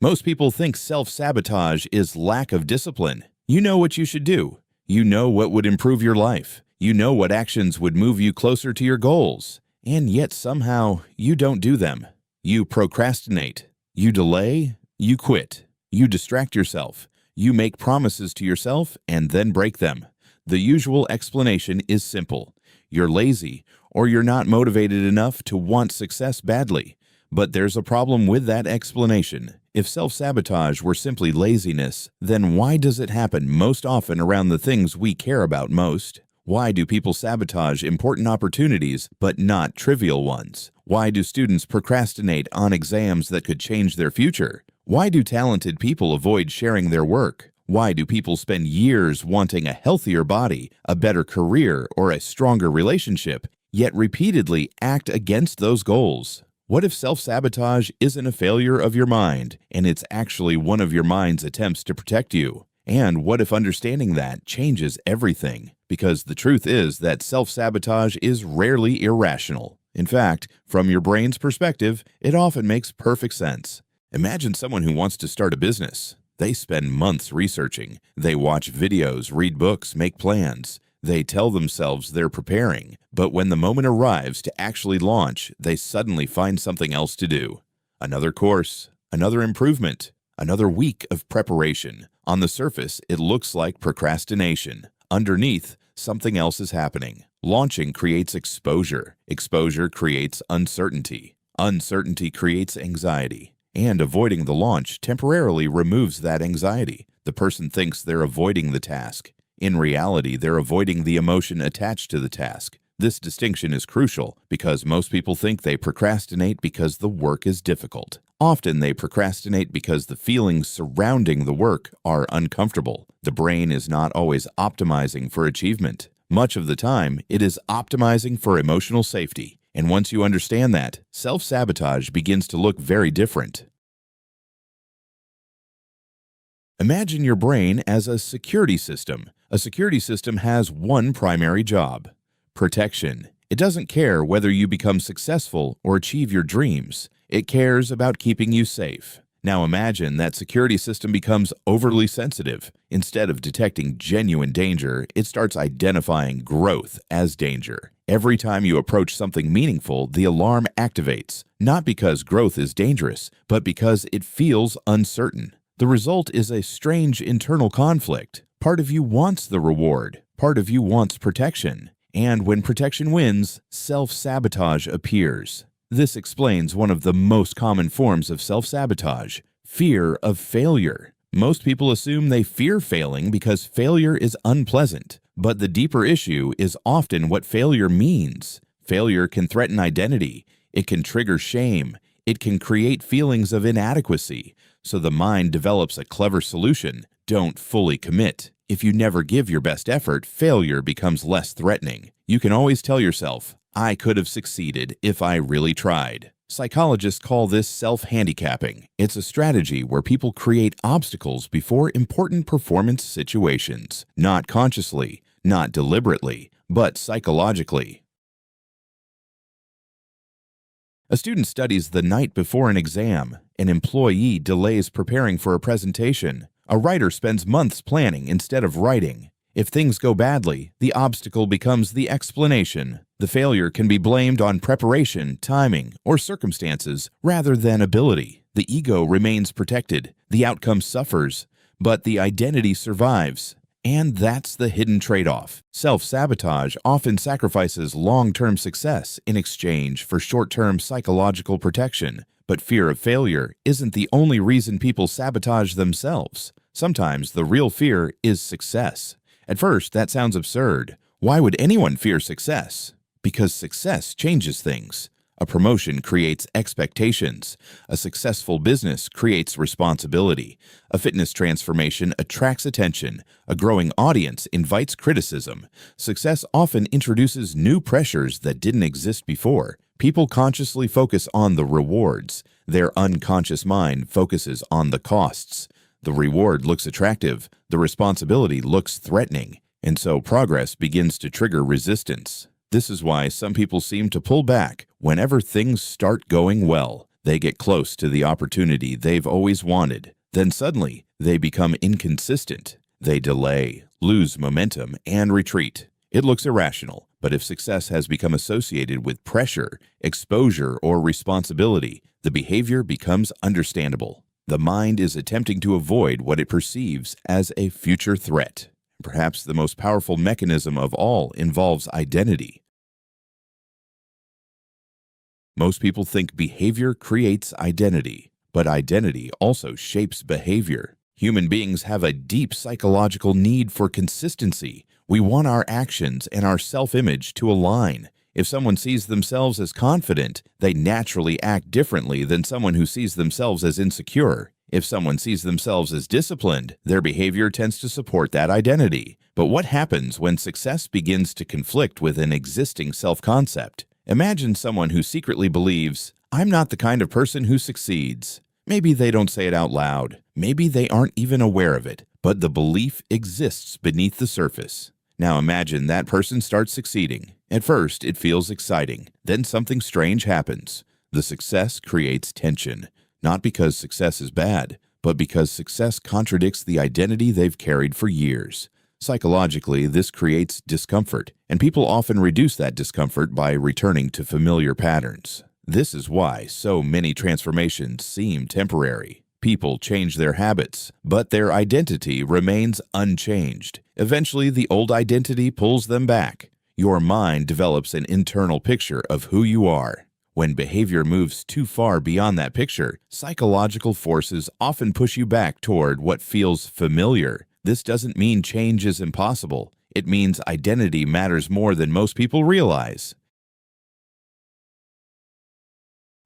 Most people think self-sabotage is lack of discipline. You know what you should do. You know what would improve your life. You know what actions would move you closer to your goals. And yet somehow you don't do them. You procrastinate. You delay. You quit. You distract yourself. You make promises to yourself and then break them. The usual explanation is simple. You're lazy, or you're not motivated enough to want success badly. But there's a problem with that explanation. If self-sabotage were simply laziness, then why does it happen most often around the things we care about most? Why do people sabotage important opportunities but not trivial ones? Why do students procrastinate on exams that could change their future? Why do talented people avoid sharing their work? Why do people spend years wanting a healthier body, a better career, or a stronger relationship, yet repeatedly act against those goals? What if self-sabotage isn't a failure of your mind, and it's actually one of your mind's attempts to protect you? And what if understanding that changes everything? Because the truth is that self-sabotage is rarely irrational. In fact, from your brain's perspective, it often makes perfect sense. Imagine someone who wants to start a business. They spend months researching. They watch videos, read books, make plans. They tell themselves they're preparing, but when the moment arrives to actually launch, they suddenly find something else to do. Another course, another improvement, another week of preparation. On the surface, it looks like procrastination. Underneath, something else is happening. Launching creates exposure. Exposure creates uncertainty. Uncertainty creates anxiety. And avoiding the launch temporarily removes that anxiety. The person thinks they're avoiding the task. In reality, they're avoiding the emotion attached to the task. This distinction is crucial because most people think they procrastinate because the work is difficult. Often they procrastinate because the feelings surrounding the work are uncomfortable. The brain is not always optimizing for achievement. Much of the time, it is optimizing for emotional safety. And once you understand that, self-sabotage begins to look very different. Imagine your brain as a security system. A security system has one primary job: protection. It doesn't care whether you become successful or achieve your dreams. It cares about keeping you safe. Now imagine that security system becomes overly sensitive. Instead of detecting genuine danger, it starts identifying growth as danger. Every time you approach something meaningful, the alarm activates, not because growth is dangerous, but because it feels uncertain. The result is a strange internal conflict. Part of you wants the reward. Part of you wants protection. And when protection wins, self-sabotage appears. This explains one of the most common forms of self-sabotage: fear of failure. Most people assume they fear failing because failure is unpleasant. But the deeper issue is often what failure means. Failure can threaten identity. It can trigger shame. It can create feelings of inadequacy. So the mind develops a clever solution: don't fully commit. If you never give your best effort, failure becomes less threatening. You can always tell yourself, I could have succeeded if I really tried. Psychologists call this self-handicapping. It's a strategy where people create obstacles before important performance situations, not consciously, not deliberately, but psychologically. A student studies the night before an exam. An employee delays preparing for a presentation. A writer spends months planning instead of writing. If things go badly, the obstacle becomes the explanation. The failure can be blamed on preparation, timing, or circumstances rather than ability. The ego remains protected. The outcome suffers, but the identity survives. And that's the hidden trade-off. Self-sabotage often sacrifices long-term success in exchange for short-term psychological protection. But fear of failure isn't the only reason people sabotage themselves. Sometimes the real fear is success. At first, that sounds absurd. Why would anyone fear success? Because success changes things. A promotion creates expectations. A successful business creates responsibility. A fitness transformation attracts attention. A growing audience invites criticism. Success often introduces new pressures that didn't exist before. People consciously focus on the rewards. Their unconscious mind focuses on the costs. The reward looks attractive. The responsibility looks threatening. And so progress begins to trigger resistance. This is why some people seem to pull back whenever things start going well. They get close to the opportunity they've always wanted. Then suddenly, they become inconsistent. They delay, lose momentum, and retreat. It looks irrational, but if success has become associated with pressure, exposure, or responsibility, the behavior becomes understandable. The mind is attempting to avoid what it perceives as a future threat. Perhaps the most powerful mechanism of all involves identity. Most people think behavior creates identity, but identity also shapes behavior. Human beings have a deep psychological need for consistency. We want our actions and our self-image to align. If someone sees themselves as confident, they naturally act differently than someone who sees themselves as insecure. If someone sees themselves as disciplined, their behavior tends to support that identity. But what happens when success begins to conflict with an existing self-concept? Imagine someone who secretly believes, "I'm not the kind of person who succeeds." Maybe they don't say it out loud. Maybe they aren't even aware of it, but the belief exists beneath the surface. Now imagine that person starts succeeding. At first, it feels exciting. Then something strange happens. The success creates tension, not because success is bad, but because success contradicts the identity they've carried for years. Psychologically, this creates discomfort, and people often reduce that discomfort by returning to familiar patterns. This is why so many transformations seem temporary. People change their habits, but their identity remains unchanged. Eventually, the old identity pulls them back. Your mind develops an internal picture of who you are. When behavior moves too far beyond that picture, psychological forces often push you back toward what feels familiar. This doesn't mean change is impossible. It means identity matters more than most people realize.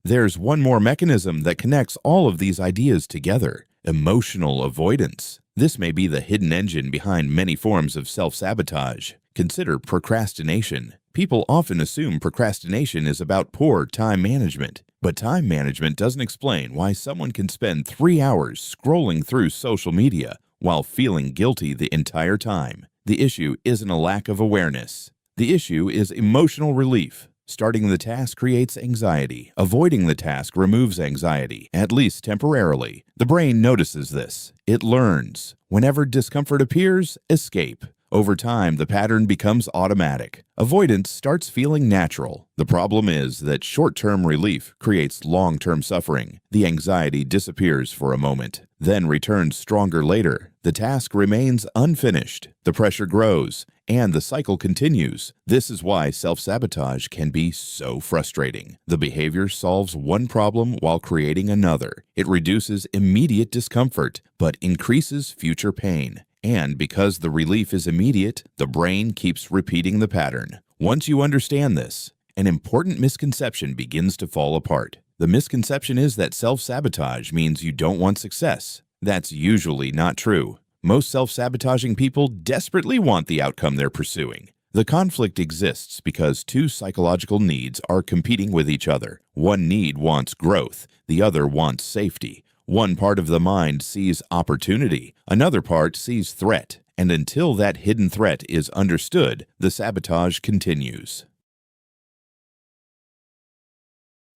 There's one more mechanism that connects all of these ideas together: emotional avoidance. This may be the hidden engine behind many forms of self-sabotage. Consider procrastination. People often assume procrastination is about poor time management, but time management doesn't explain why someone can spend 3 hours scrolling through social media while feeling guilty the entire time. The issue isn't a lack of awareness. The issue is emotional relief. Starting the task creates anxiety. Avoiding the task removes anxiety, at least temporarily. The brain notices this. It learns. Whenever discomfort appears, escape. Over time, the pattern becomes automatic. Avoidance starts feeling natural. The problem is that short-term relief creates long-term suffering. The anxiety disappears for a moment, then returns stronger later. The task remains unfinished. The pressure grows, and the cycle continues. This is why self-sabotage can be so frustrating. The behavior solves one problem while creating another. It reduces immediate discomfort, but increases future pain. And because the relief is immediate, the brain keeps repeating the pattern. Once you understand this, an important misconception begins to fall apart. The misconception is that self-sabotage means you don't want success. That's usually not true. Most self-sabotaging people desperately want the outcome they're pursuing. The conflict exists because two psychological needs are competing with each other. One need wants growth, the other wants safety. One part of the mind sees opportunity, another part sees threat, and until that hidden threat is understood, the sabotage continues.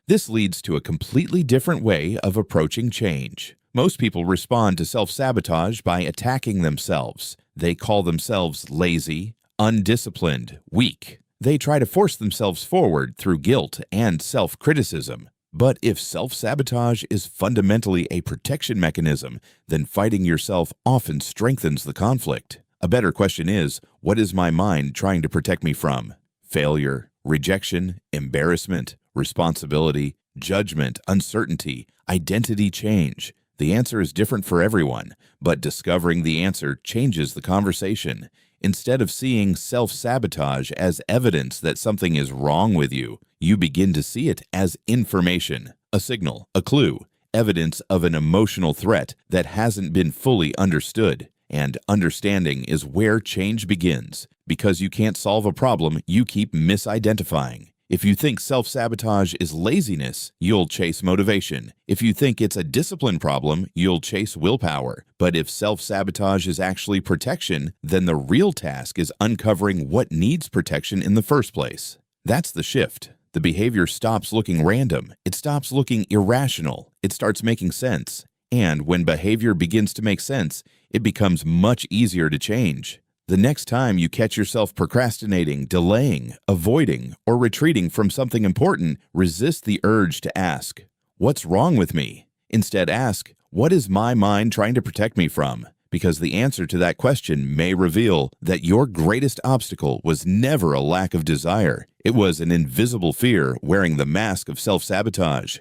This leads to a completely different way of approaching change. Most people respond to self-sabotage by attacking themselves. They call themselves lazy, undisciplined, weak. They try to force themselves forward through guilt and self-criticism. But if self-sabotage is fundamentally a protection mechanism, then fighting yourself often strengthens the conflict. A better question is, what is my mind trying to protect me from? Failure, rejection, embarrassment, responsibility, judgment, uncertainty, identity change. The answer is different for everyone, but discovering the answer changes the conversation. Instead of seeing self-sabotage as evidence that something is wrong with you, you begin to see it as information, a signal, a clue, evidence of an emotional threat that hasn't been fully understood. And understanding is where change begins. Because you can't solve a problem, you keep misidentifying. If you think self-sabotage is laziness, you'll chase motivation. If you think it's a discipline problem, you'll chase willpower. But if self-sabotage is actually protection, then the real task is uncovering what needs protection in the first place. That's the shift. The the behavior stops looking random. It stops looking irrational. It starts making sense. And when behavior begins to make sense, it becomes much easier to change. The next time you catch yourself procrastinating, delaying, avoiding, or retreating from something important, resist the urge to ask, "What's wrong with me?" Instead, ask, "What is my mind trying to protect me from?" Because the answer to that question may reveal that your greatest obstacle was never a lack of desire. It was an invisible fear wearing the mask of self-sabotage.